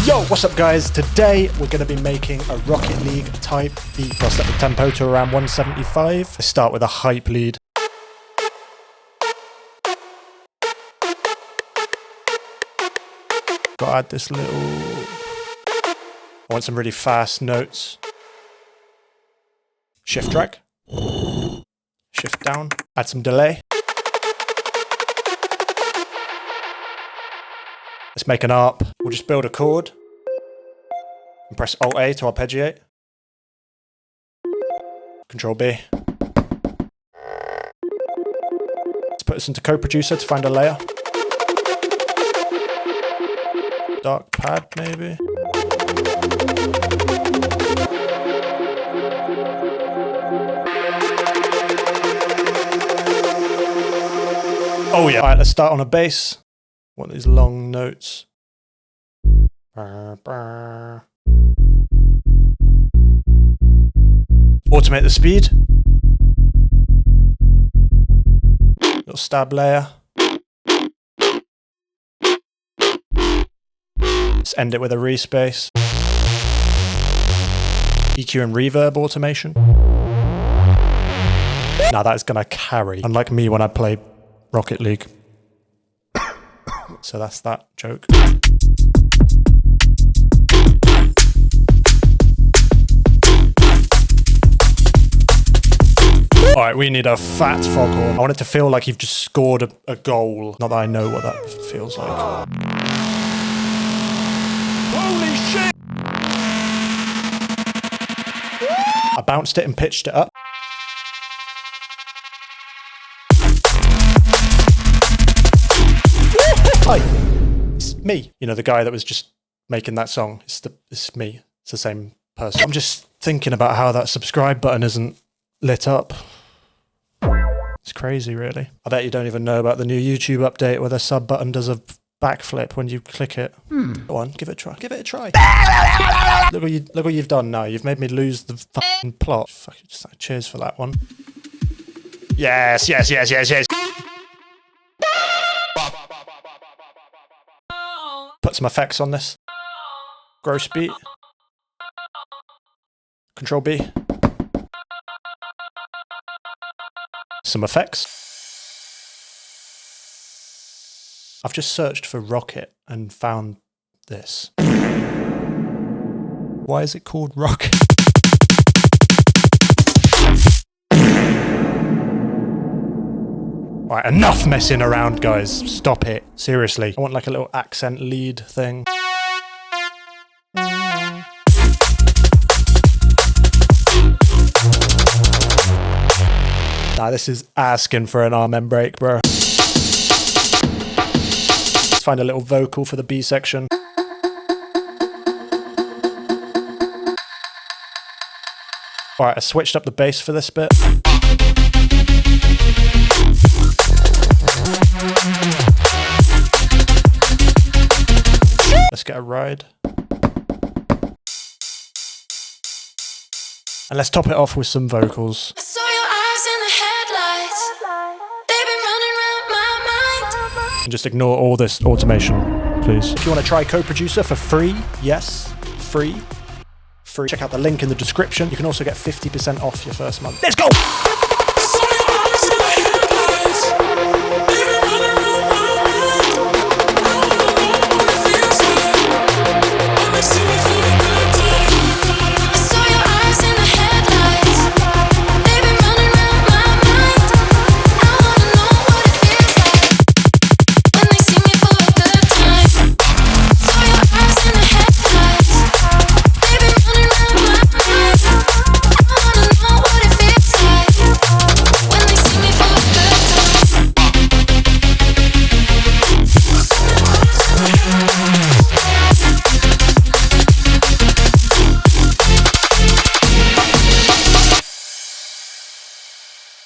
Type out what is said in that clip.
Yo, what's up guys? Today we're going to be making a Rocket League type beat. I'll set the tempo to around 175. I start with a hype lead. Gotta add this little... I want some really fast notes. Shift drag. Shift down. Add some delay. Let's make an ARP. We'll just build a chord and press Alt-A to arpeggiate. Control-B. Let's put this into Co-Producer to find a layer. Dark pad, maybe. Oh yeah. Alright, let's start on a bass. Want these long notes. Automate the speed. Little stab layer. Let's end it with a respace. EQ and reverb automation. Now that is gonna carry. Unlike me when I play Rocket League. So that's that joke. Alright, we need a fat foghorn. I want it to feel like you've just scored a goal. Not that I know what that feels like. Holy shit! I bounced it and pitched it up. Hi, it's me. You know, the guy that was just making that song. It's me. It's the same person. I'm just thinking about how that subscribe button isn't lit up. It's crazy, really. I bet you don't even know about the new YouTube update where the sub button does a backflip when you click it. Go on, give it a try. Give it a try. Look what you've done now. You've made me lose the fucking plot. Fucking cheers for that one. Yes, yes, yes, yes, yes. Put some effects on this. Gross beat. Control B. Some effects. I've just searched for Rocket and found this. Why is it called Rocket? Right, enough messing around, guys. Stop it. Seriously. I want like a little accent lead thing. Nah, this is asking for an amen break, bro. Let's find a little vocal for the B section. Alright, I switched up the bass for this bit. Let's get a ride. And let's top it off with some vocals. I saw your eyes in the headlights. They've been running around my mind. And just ignore all this automation, please. If you want to try Co-Producer for free, yes, free. Check out the link in the description. You can also get 50% off your first month. Let's go!